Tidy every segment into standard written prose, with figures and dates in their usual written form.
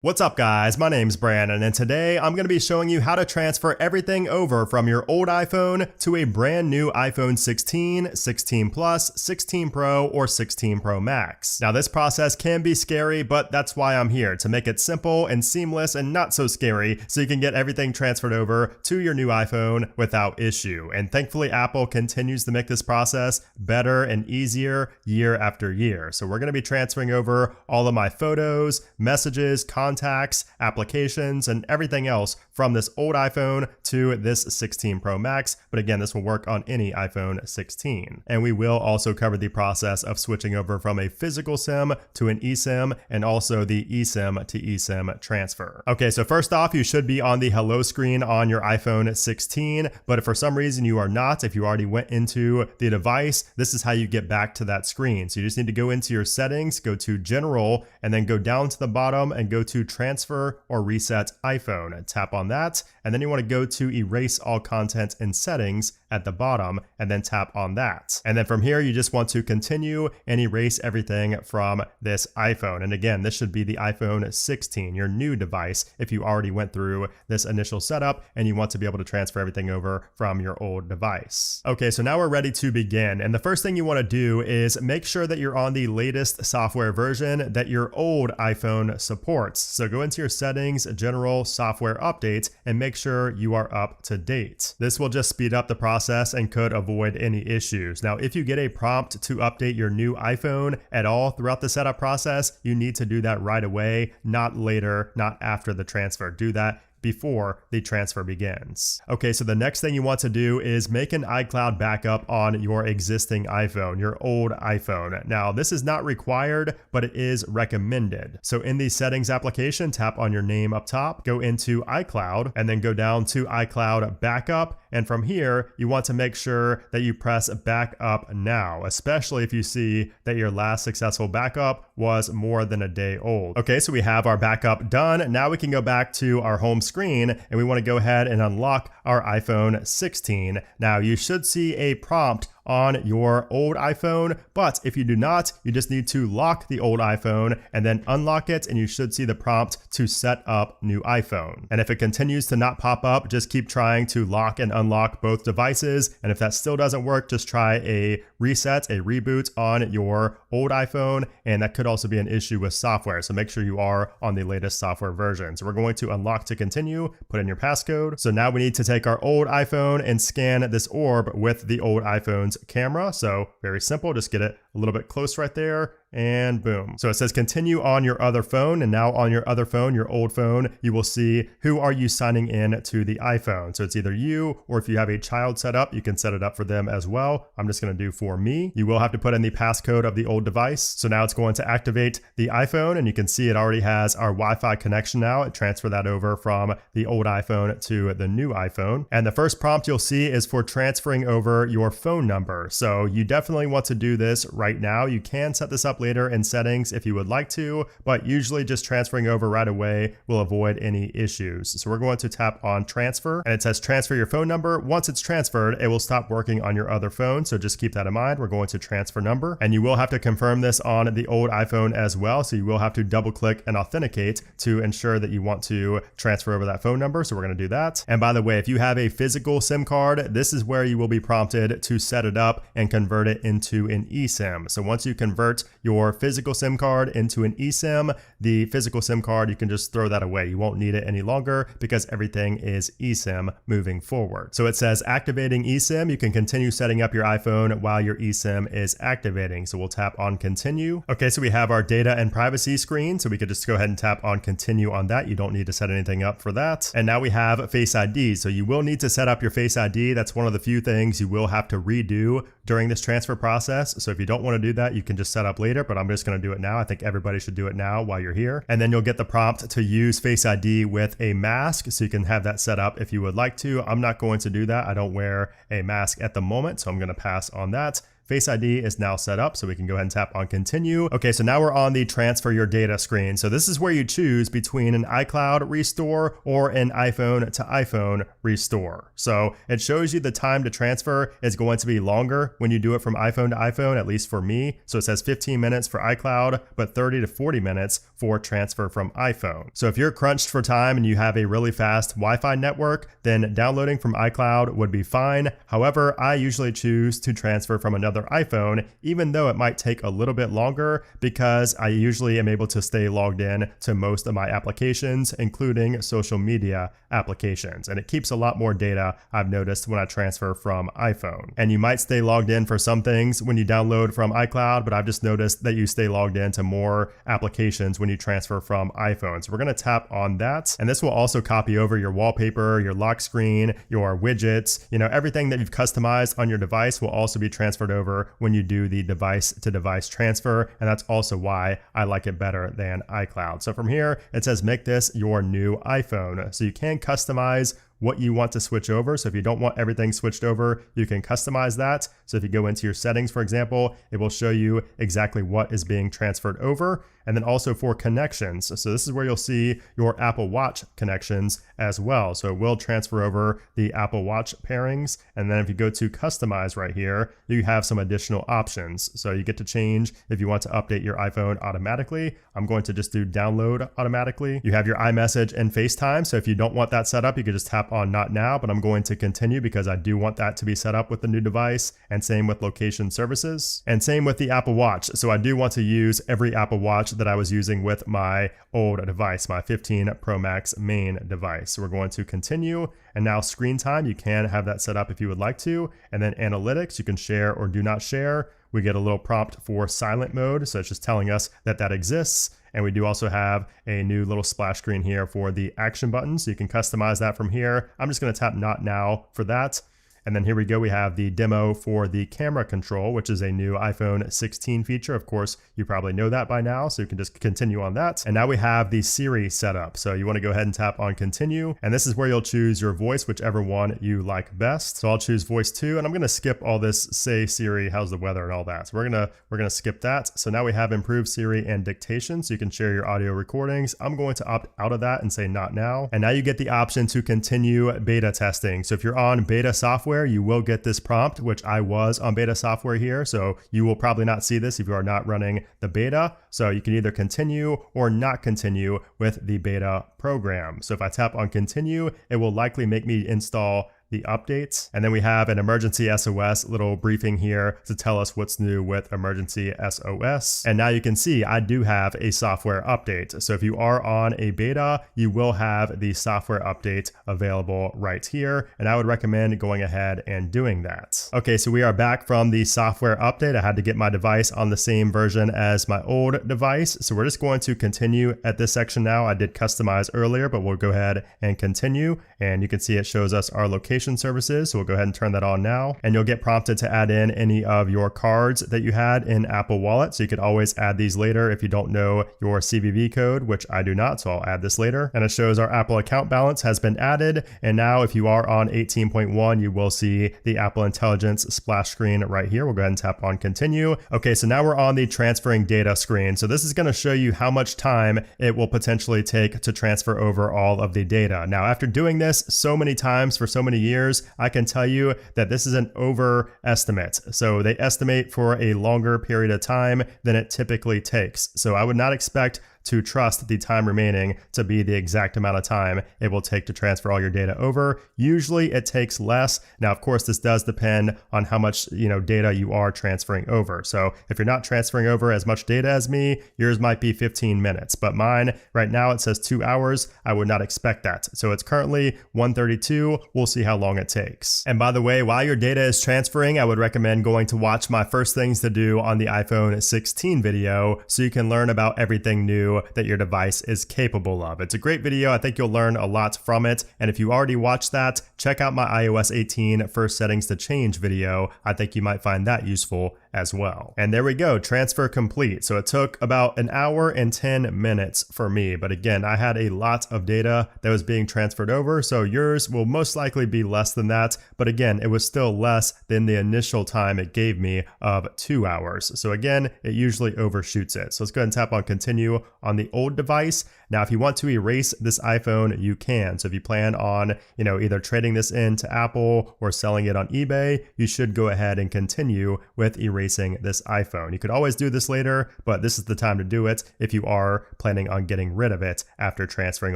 What's up guys, my name's Brandon and today I'm going to be showing you how to transfer everything over from your old iPhone to a brand new iPhone 16, 16 Plus, 16 Pro, or 16 Pro Max. Now this process can be scary, but that's why I'm here, to make it simple and seamless and not so scary so you can get everything transferred over to your new iPhone without issue. And thankfully Apple continues to make this process better and easier year after year. So we're going to be transferring over all of my photos, messages, contacts, applications, and everything else from this old iPhone to this 16 Pro Max. But again, this will work on any iPhone 16. And we will also cover the process of switching over from a physical SIM to an eSIM and also the eSIM to eSIM transfer. Okay, so first off, you should be on the hello screen on your iPhone 16, but if for some reason you are not, if you already went into the device, this is how you get back to that screen. So you just need to go into your settings, go to general, and then go down to the bottom and go to transfer or reset iPhone. Tap on that, and then you want to go to erase all content in settings at the bottom and then tap on that. And then from here, you just want to continue and erase everything from this iPhone. And again, this should be the iPhone 16, your new device, if you already went through this initial setup and you want to be able to transfer everything over from your old device. Okay, so now we're ready to begin. And the first thing you want to do is make sure that you're on the latest software version that your old iPhone supports. So go into your settings, general, software updates, and make sure you are up to date. This will just speed up the process and could avoid any issues. Now, if you get a prompt to update your new iPhone at all throughout the setup process, you need to do that right away, not later, not after the transfer. Do that before the transfer begins. Okay, so the next thing you want to do is make an iCloud backup on your existing iPhone, your old iPhone. Now, this is not required, but it is recommended. So in the settings application, tap on your name up top, go into iCloud, and then go down to iCloud backup. And from here, you want to make sure that you press back up now, especially if you see that your last successful backup was more than a day old. Okay, so we have our backup done. Now we can go back to our home screen and we want to go ahead and unlock our iPhone 16. Now you should see a prompt on your old iPhone, but if you do not, you just need to lock the old iPhone and then unlock it, and you should see the prompt to set up new iPhone. And if it continues to not pop up, just keep trying to lock and unlock both devices, and if that still doesn't work, just try a reset, a reboot on your old iPhone, and that could also be an issue with software, so make sure you are on the latest software version. So we're going to unlock to continue, put in your passcode. So now we need to take our old iPhone and scan this orb with the old iPhone's camera. So very simple, just get it a little bit close right there, and boom. So it says continue on your other phone, and now on your other phone, your old phone, you will see who are you signing in to the iPhone. So it's either you, or if you have a child set up, you can set it up for them as well. I'm just going to do for me. You will have to put in the passcode of the old device. So now it's going to activate the iPhone, and you can see it already has our Wi-Fi connection now. It transferred that over from the old iPhone to the new iPhone. And the first prompt you'll see is for transferring over your phone number. So you definitely want to do this right now. You can set this up later in settings if you would like to, but usually just transferring over right away will avoid any issues. So we're going to tap on transfer, and it says transfer your phone number. Once it's transferred, it will stop working on your other phone. So just keep that in mind. We're going to transfer number, and you will have to confirm this on the old iPhone as well. So you will have to double click and authenticate to ensure that you want to transfer over that phone number. So we're going to do that. And by the way, if you have a physical SIM card, this is where you will be prompted to set it up and convert it into an eSIM. So once you convert your physical SIM card into an eSIM, the physical SIM card, you can just throw that away. You won't need it any longer because everything is eSIM moving forward. So it says activating eSIM. You can continue setting up your iPhone while your eSIM is activating. So we'll tap on continue. Okay, so we have our data and privacy screen. So we could just go ahead and tap on continue on that. You don't need to set anything up for that. And now we have Face ID. So you will need to set up your Face ID. That's one of the few things you will have to redo during this transfer process. So if you don't want to do that, you can just set up later, but I'm just going to do it now. I think everybody should do it now while you're here. And then you'll get the prompt to use Face ID with a mask, so you can have that set up if you would like to. I'm not going to do that. I don't wear a mask at the moment, so I'm going to pass on that. Face ID is now set up, so we can go ahead and tap on continue. Okay, so now we're on the transfer your data screen. So this is where you choose between an iCloud restore or an iPhone to iPhone restore. So it shows you the time to transfer is going to be longer when you do it from iPhone to iPhone, at least for me. So it says 15 minutes for iCloud, but 30 to 40 minutes for transfer from iPhone. So if you're crunched for time and you have a really fast Wi-Fi network, then downloading from iCloud would be fine. However, I usually choose to transfer from another iPhone, even though it might take a little bit longer, because I usually am able to stay logged in to most of my applications, including social media applications. And it keeps a lot more data, I've noticed, when I transfer from iPhone. And you might stay logged in for some things when you download from iCloud, but I've just noticed that you stay logged in to more applications when you transfer from iPhone. So we're going to tap on that. And this will also copy over your wallpaper, your lock screen, your widgets, everything that you've customized on your device will also be transferred over when you do the device to device transfer. And that's also why I like it better than iCloud. So from here, it says make this your new iPhone. So you can customize what you want to switch over. So if you don't want everything switched over, you can customize that. So if you go into your settings, for example, it will show you exactly what is being transferred over. And then also for connections. So this is where you'll see your Apple Watch connections as well. So it will transfer over the Apple Watch pairings. And then if you go to customize right here, you have some additional options. So you get to change if you want to update your iPhone automatically. I'm going to just do download automatically. You have your iMessage and FaceTime. So if you don't want that set up, you can just tap on not now, but I'm going to continue because I do want that to be set up with the new device, and same with location services and same with the Apple Watch. So I do want to use every Apple Watch that I was using with my old device, my 15 Pro Max main device. So we're going to continue, and now screen time, you can have that set up if you would like to, and then analytics, you can share or do not share. We get a little prompt for silent mode, so it's just telling us that that exists. And we do also have a new little splash screen here for the action button, so you can customize that from here. I'm just going to tap not now for that. And then here we go, we have the demo for the camera control, which is a new iPhone 16 feature. Of course, you probably know that by now, so you can just continue on that. And now we have the Siri set up. So you want to go ahead and tap on continue. And this is where you'll choose your voice, whichever one you like best. So I'll choose voice 2, and I'm going to skip all this say Siri, how's the weather and all that. So we're going to skip that. So now we have improved Siri and dictation, so you can share your audio recordings. I'm going to opt out of that and say not now. And now you get the option to continue beta testing. So if you're on beta software, you will get this prompt, which I was on beta software here. So you will probably not see this if you are not running the beta. So you can either continue or not continue with the beta program. So if I tap on continue, it will likely make me install the updates. And then we have an emergency SOS little briefing here to tell us what's new with emergency SOS. And now you can see I do have a software update. So if you are on a beta, you will have the software update available right here. And I would recommend going ahead and doing that. Okay, so we are back from the software update. I had to get my device on the same version as my old device. So we're just going to continue at this section now. I did customize earlier, but we'll go ahead and continue. And you can see it shows us our location services. So we'll go ahead and turn that on now, and you'll get prompted to add in any of your cards that you had in Apple Wallet. So you could always add these later if you don't know your CVV code, which I do not. So I'll add this later. And it shows our Apple account balance has been added. And now if you are on 18.1, you will see the Apple Intelligence splash screen right here. We'll go ahead and tap on continue. Okay, so now we're on the transferring data screen. So this is going to show you how much time it will potentially take to transfer over all of the data. Now, after doing this so many times for so many years, I can tell you that this is an overestimate. So they estimate for a longer period of time than it typically takes. So I would not expect to trust the time remaining to be the exact amount of time it will take to transfer all your data over. Usually it takes less. Now, of course, this does depend on how much data you are transferring over. So if you're not transferring over as much data as me, yours might be 15 minutes, but mine right now it says 2 hours. I would not expect that. So it's currently 1:32. We'll see how long it takes. And by the way, while your data is transferring, I would recommend going to watch my first things to do on the iPhone 16 video so you can learn about everything new that your device is capable of. It's a great video. I think you'll learn a lot from it. And if you already watched that, check out my iOS 18 first settings to change video. I think you might find that useful as well. And there we go, transfer complete. So it took about an hour and 10 minutes for me. But again, I had a lot of data that was being transferred over, so yours will most likely be less than that. But again, it was still less than the initial time it gave me of 2 hours. So again, it usually overshoots it. So let's go ahead and tap on continue on the old device. Now, if you want to erase this iPhone, you can. So if you plan on, either trading this in to Apple or selling it on eBay, you should go ahead and continue with erasing this iPhone. You could always do this later, but this is the time to do it if you are planning on getting rid of it after transferring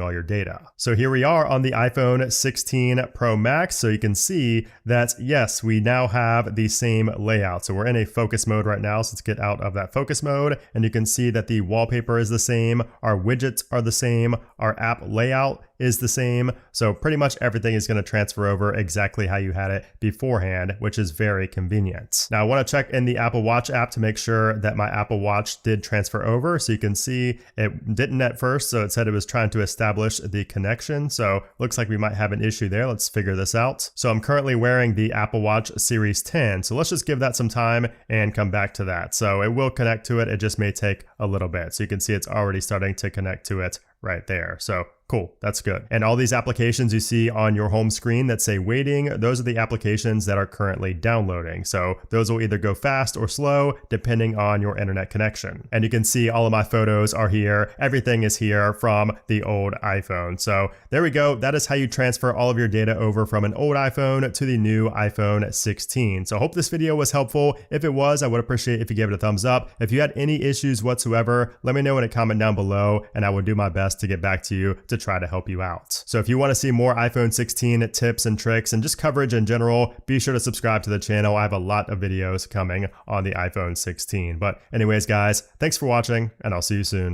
all your data. So here we are on the iPhone 16 Pro Max. So you can see that, yes, we now have the same layout. So we're in a focus mode right now. So let's get out of that focus mode. And you can see that the wallpaper is the same. Our widgets are the same. Our app layout is the same. So pretty much everything is going to transfer over exactly how you had it beforehand, which is very convenient. Now I want to check in the Apple Watch app to make sure that my Apple Watch did transfer over. So you can see it didn't at first. So it said it was trying to establish the connection. So looks like we might have an issue there. Let's figure this out. So I'm currently wearing the Apple Watch Series 10. So let's just give that some time and come back to that. So it will connect to it. It just may take a little bit. So you can see it's already starting to connect to it right there. So cool, that's good. And all these applications you see on your home screen that say waiting, those are the applications that are currently downloading. So those will either go fast or slow depending on your internet connection. And you can see all of my photos are here. Everything is here from the old iPhone. So there we go. That is how you transfer all of your data over from an old iPhone to the new iPhone 16. So I hope this video was helpful. If it was, I would appreciate if you gave it a thumbs up. If you had any issues whatsoever, let me know in a comment down below and I will do my best to get back to you to try to help you out. So if you want to see more iPhone 16 tips and tricks and just coverage in general, be sure to subscribe to the channel. I have a lot of videos coming on the iPhone 16. But anyways, guys, thanks for watching and I'll see you soon.